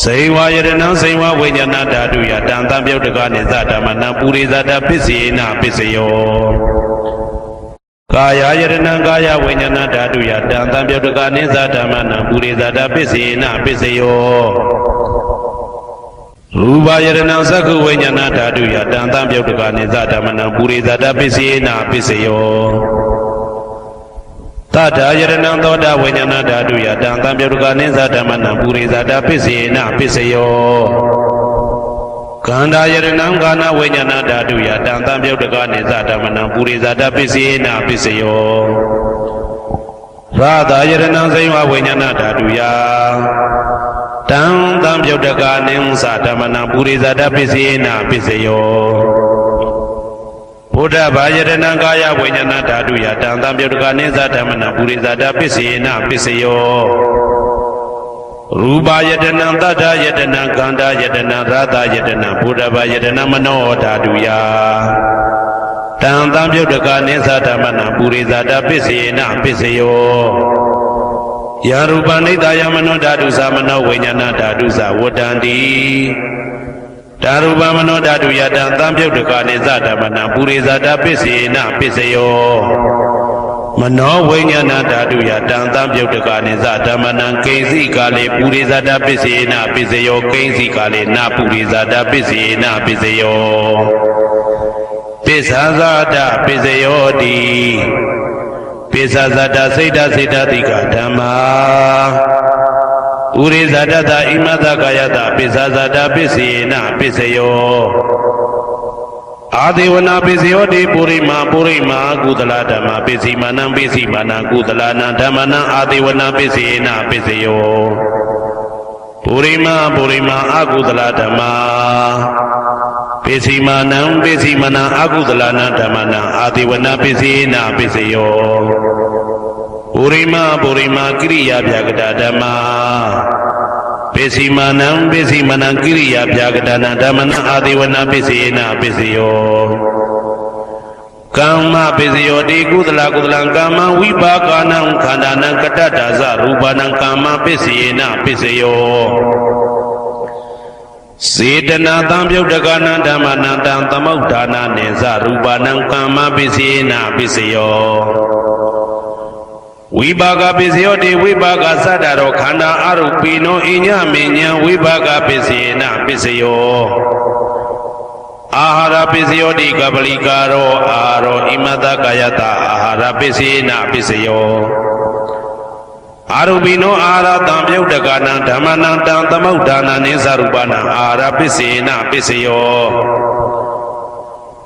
Speaker 1: စေဝယရဏံစေဝဝိညာဏဓာတုယတံတံပြုတ်တကနိသဓမ္မနံပုရိသတပိစေနပိစယောကာယယရဏံကာယဝိညာဏဓာတုယတံတံပြုတ်တကနိသဓမ္မနံပုရိသတပိစေနပိစယောရူပယရဏံသက္ခုဝိညာဏဓာတုယတံတံပြုတ်တကနိသဓမ္မနံပုရိသတပိစေနပိစယောတထာယရဏံသောတာဝိညာဏဓာတုယတံတံပြုတ်တကနိသဓမ္မနံပုရိသတပိစေနပိစယောကန္တာယရဏံကာနဝိညာဏဓာတုယတံတံပြုတ်တကနိသဓမ္မနံပုရိသတပိစေနပိစယောရာသယရဏံစေဝဝိညာဏဓာတုယတံတံပြုတ်တကနိသဓမ္မနံပုရိသတပိစေနပိစယောဘုဒ္ဓဘာယရဏံကာယဝိညာဏဓာတုယတံတံပြုတ်တကနိသဓမ္မနံပုရိသတပိစေနပိစယောရူပယတနံတတ္ထယတနံကန္တာယတနံရာသယတနံဘုဒ္ဓဘာယတနံမနောဓာတုယတံတံပြုတ်တကနိသဓမ္မနံပုရိသတပိစေနပိစယောယရူပနိတယမနောဓာတုသမနောဝိညာဏဓာတုသဝတ္တံတိဓာရူပမနောဓာတုယတံတံပြုတ်တကနိသဓမ္မနံပုရိသတပိစေနပိစယောမနောဝိညာဏဓာတုယတံတံပြုတ်တကနိသဓမ္မနံကိဉ္စီကာလေပုရိသတပိစေနပိစယောကိဉ္စီကာလေနပုရိသတပိစေနပိစယောပိစ္ဆာဇာတပိစယောတိပိစ္ဆာဇာတစိတ်တစိတ်တတိကဓမ္မာဥရိဇာတသဣမသကာယတပိစ္ဆာဇာတပိစေနပိစယောအာဒေဝနာပိစယောတိပုရိမာကုသလဓမ္မပိစီမာနံပိစီမာနံကုသလနာဓမ္မနံအာဒေဝနာပိစေနပိစယောပုရိမာအကုသလဓမ္မပိစီမာနံပိစီမာနံအကုသလနာဓမ္မနံအာဒေဝနာပိစေနပိစယောပုရိမာကိရိယာဗျာကတဓမ္မပိစီမာနံကိရိယာဗျာကတနာဓမ္မနံအာဒေဝနာပိစေနပိစယောကာမပိစယောတိကုသလကမ္မဝိပါကနံခန္ဓာနံကတ္တဒါဇရူပနံကာမပိစေနပိစယောစေတနာတံပြုတ်တကနာဓမ္မနံတံသမုဋ္ဌာနာနေဇရူပနံကာမပိစေနပိစယောဝိပါကပိစယောတိဝိပါကသတ္တရောခန္ဓာအရုပိနောအညမေညံဝိပါကပိစေနပိစယောအာဟာရပိစယောတိကပလိကာရောအာရောဣမတကာယတအာဟာရပိစေနပိစယောအာရုပိနောအာဟာရတံပြုတ်တကနာဓမ္မနံတံသမုဋ္ဌာနာနိသရူပနံအာဟာရပိစေနပိစယော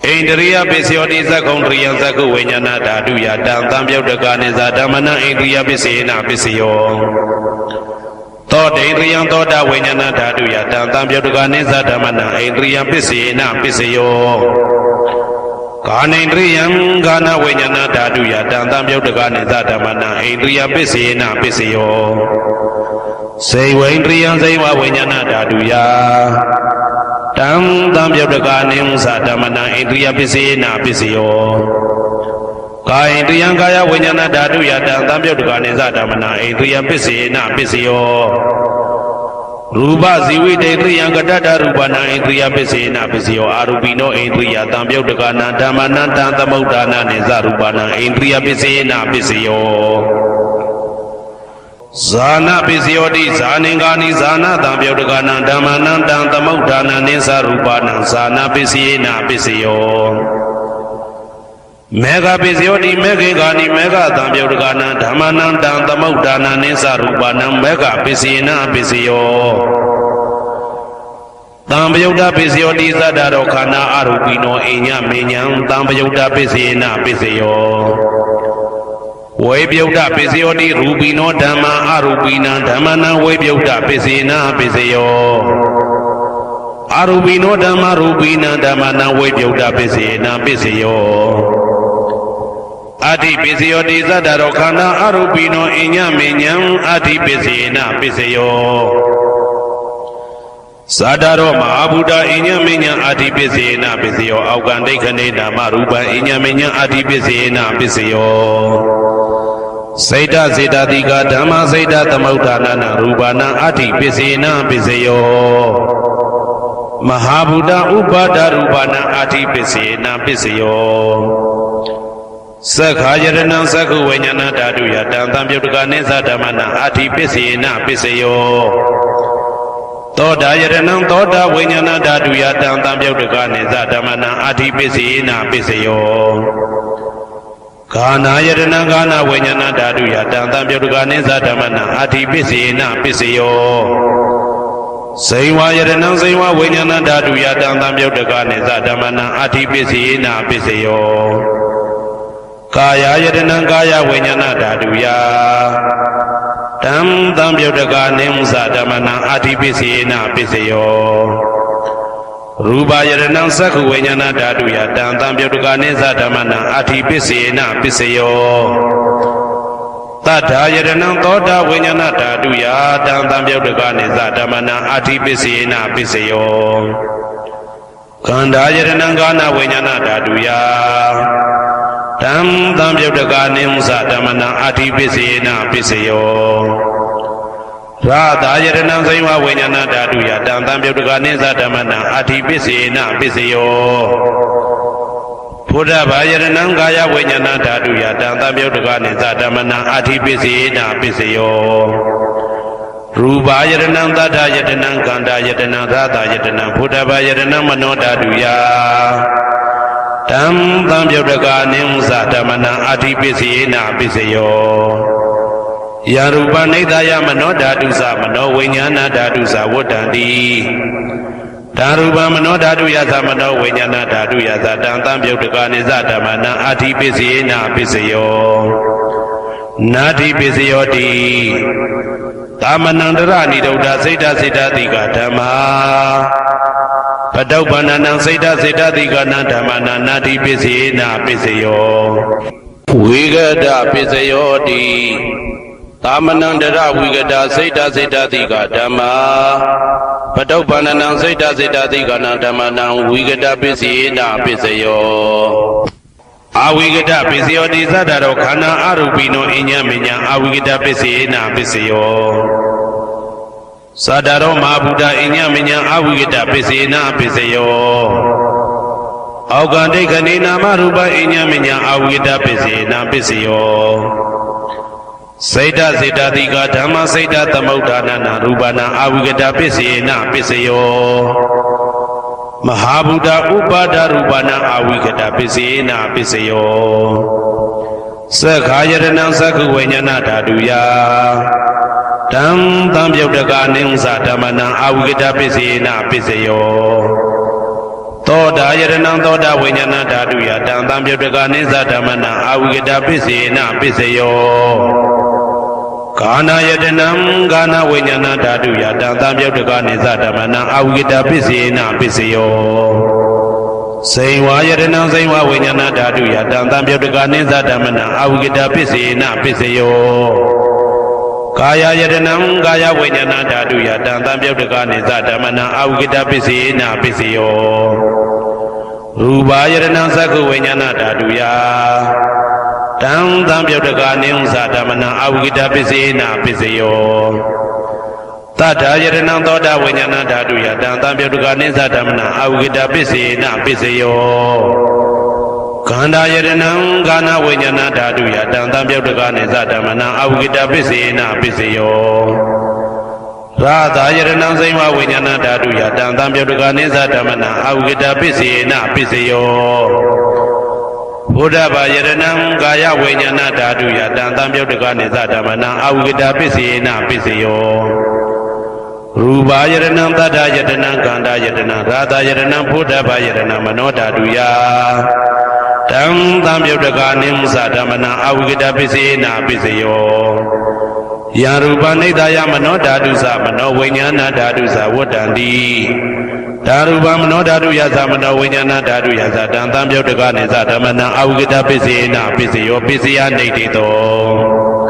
Speaker 1: ဣန္ဒရိယပိစယောတိသက္ကုံတရိယသက္ကုဝိညာဏဓာတုယတံတံပြုတ်တကနိသဓမ္မနံဣန္ဒရိယပိစေနပိစယောသောတေန္ဒရိယသောတာဝိညာဏဓာတုယတံတံပြုတ်တကနိသဓမ္မနံဣန္ဒရိယပိစေနပိစယောကာနိန္ဒရိယံကာနဝိညာဏဓာတုယတံတံပြုတ်တကနိသဓမ္မနံဣန္ဒရိယပိစေနပိစယောစေဝိန္ဒရိယံစေဝဝိညာဏဓာတုယတံတံပြုတ်တကနိသဓမ္မနံဣန္ဒရိယပိစေနပိစယောကာယတယံကာယဝိညာဏဓာတုယတံတံပြုတ်တကနိသဓမ္မနံဣန္ဒရိယပိစေနပိစယောရူပဇီဝိတေတယံကတ္တရူပနံဣန္ဒရိယပိစေနပိစယောအာရူပိနောဣန္ဒရိယတံပြုတ်တကနာဓမ္မနံတံသမုဋ္ဌာနာနိသရူပနံဣန္ဒရိယပိစေနပိစယောဇာနာပိစယောတိဇာနင်္ဂာနိဇာနာတံပြုတ်တကနာဓမ္မနံတံသမုဋ္ဌာနာနိသရူပနံဇာနာပိစေနပိစယော မေဃပိစယောတိမေခေကာနိမေဃတံပြုတ်တကနံဓမ္မနံတံသမုဒ္ဒါနံနိသရူပနံမေဃပိစေနပိစယောတံပယုတ်တပိစယောတိသတ္တရောခန္ဓာအရူပိနောအိညမေညံတံပယုတ်တပိစေနပိစယောဝေပြုတ်တပိစယောတိရူပိနောဓမ္မာအရူပိနံဓမ္မနံဝေပြုတ်တပိစေနပိစယောအရူပိနောဓမ္မာရူပိနံဓမ္မနံဝေပြုတ်တပိစေနပိစယောအဋ္ဌိပိစယောတိသတ္တရောခန္ဓာအရူပိနောအိညမေညံအဋ္ဌိပိစေနပိစယောသတ္တရောမဟာဗုဒ္ဓအိညမေညံအဋ္ဌိပိစေနပိစယောအောက်ကံဒိဋ္ဌနေနာမရူပံအိညမေညံအဋ္ဌိပိစေနပိစယောစိတ်တစေတတိကဓမ္မစိတ်တသမုဋ္ဌာနနာရူပနာအဋ္ဌိပိစေနပိစယောမဟာဗုဒ္ဓဥပါဒရူပနာအဋ္ဌိပိစေနပိစယောသက္ခာယရဏံသက္ခုဝိညာဏဓာတုယတံသံပြုတ်တကနိသဓမ္မနာအဋ္ဌိပိစေနပိစယောသောတာယရဏံသောတာဝိညာဏဓာတုယတံသံပြုတ်တကနိသဓမ္မနာအဋ္ဌိပိစေနပိစယောဂာနာယရဏံဂာနာဝိညာဏဓာတုယတံသံပြုတ်တကနိသဓမ္မနာအဋ္ဌိပိစေနပိစယောဇိဝယရဏံဇိဝဝိညာဏဓာတုယတံသံပြုတ်တကနိသဓမ္မနာအဋ္ဌိပိစေနပိစယောကာယယတနံကာယဝိညာဏဓာတုယတံသံပြုတ်တကနိမသဓမ္မနံအဋ္ဌိပိစေနပိစယောရူပယတနံသက္ခုဝိညာဏဓာတုယတံသံပြုတ်တကနိသဓမ္မနံအဋ္ဌိပိစေနပိစယောတတ္ထာယတနံသောတာဝိညာဏဓာတုယတံသံပြုတ်တကနိသဓမ္မနံအဋ္ဌိပိစေနပိစယောခန္ဓာယတနံကာနဝိညာဏဓာတုယတံသံပြုတ်တကနိမသဓမ္မနံအဋ္ဌိပိစေနပိစယောရာသာယတနံဇိဝဝိညာဏဓာတုယတံသံပြုတ်တကနိသဓမ္မနံအဋ္ဌိပိစေနပိစယောဘုဒ္ဓဘာယတနံကာယဝိညာဏဓာတုယတံသံပြုတ်တကနိသဓမ္မနံအဋ္ဌိပိစေနပိစယောရူပယတနံသတ္တယတနံကန္တာယတနံသာသာယတနံဘုဒ္ဓဘာယတနံမနောဓာတုယတံသံပြုတ်တကနိသဓမ္မနံအဋ္ဌိပိစေနပိစယောယရူပနိဒာယမနောဓာတုသမနောဝိညာဏဓာတုသဝတ္တံတိဓာရူပမနောဓာတုယသမနောဝိညာဏဓာတုယသတံသံပြုတ်တကနိသဓမ္မနံအဋ္ဌိပိစေနပိစယောနာတိပိစယောတိသမနံတရဏိဒုဒ္ဓစိတ်တစိတ္တတိကဓမ္မာပတုပ္ပန္နံစိတ်တစိတ္တတိကနံဓမ္မနာနာတိပိစေနပိစယောဝိဂဒပိစယောတိသမနံတရဝိဂဒစိတ်တစိတ္တတိကဓမ္မာပတုပ္ပန္နံစိတ်တစိတ္တတိကနံဓမ္မနာဝိဂဒပိစေနပိစယောအဝိဂဒပိစယောတိသတ္တရောခန္ဓာအရူပိနောအိညမေညအဝိဂဒပိစေနပိစယောသတ္တရောမဟာဗုဒ္ဓအိညမေညအဝိဂဒပိစေနပိစယောအောက်ကံဒိဋ္ဌနေနာမရူပအိညမေညအဝိဂဒပိစေနပိစယောစိတ်တစေတတိကဓမ္မစိတ်တသမုဋ္ဌာနနာရူပနာအဝိဂဒပိစေနပိစယောမဟာဗုဒ္ဓဥပါဒရူပနာအဝိဂဒပိစေနပိစယောသက္ခာယတနံသက္ခုဝိညာဏဓာတုယတံသံပြုတ်တကနိသဓမ္မနံအဝိဂဒပိစေနပိစယောသောတာယတနံသောတာဝိညာဏဓာတုယတံသံပြုတ်တကနိသဓမ္မနံအဝိဂဒပိစေနပိစယောကာနာယတနံကာနဝိညာဏဓာတုယတံသံပြုတ်တကနိသဓမ္မနံအဝိဂဒပိစေနပိစယောဇိဝယတနံဇိဝဝိညာဏဓာတုယတံသံပြုတ်တကနိသဓမ္မနံအဝိဂဒပိစေနပိစယောကာယယတနံကာယဝိညာဏဓာတုယတံသံပြုတ်တကနိသဓမ္မနံအဝိဂဒပိစေနပိစယောရူပယတနံသက္ခုဝိညာဏဓာတုယတံသံပြုတ်တကနိသဓမ္မနံအဝိဂဒပိစေနပိစယောတတ္ထာယတနံသောတာဝိညာဏဓာတုယတံသံပြုတ်တကနိသဓမ္မနံအဝိဂဒပိစေနပိစယောခန္ဓာယတနံကာနဝိညာဏဓာတုယတံသံပြုတ်တကနိသဓမ္မနံအဝိဂဒပိစေနပိစယောရာသာယတနံဇိဝဝိညာဏဓာတုယတံသံပြုတ်တကနိသဓမ္မနံအဝိဂဒပိစေနပိစယော ဘုဒ္ဓဘာယရဏံကာယဝိညာဏဓာတုယတံသံယုတ်တကနေသဓမ္မနံအဝိကတာပစ္စယေနပစ္စယောရူပါယရဏံသတ္တယတနံကန္တာယတနံရာသယရဏံဘုဒ္ဓဘာယရဏံမနောဓာတုယတံသံယုတ်တကနေသဓမ္မနံအဝိကတာပစ္စယေနပစ္စယောယရူပနိဒာယမနောဓာတုသမနောဝိညာဏဓာတုသဝတ္တံတိဓာရူပမနောဓာတုယသမနောဝိညာဏဓာတုယသတံသံယုတ်တကနေသဓမ္မနံအဝိကတာပစ္စယေနပစ္စယောပစ္စယနေတိတော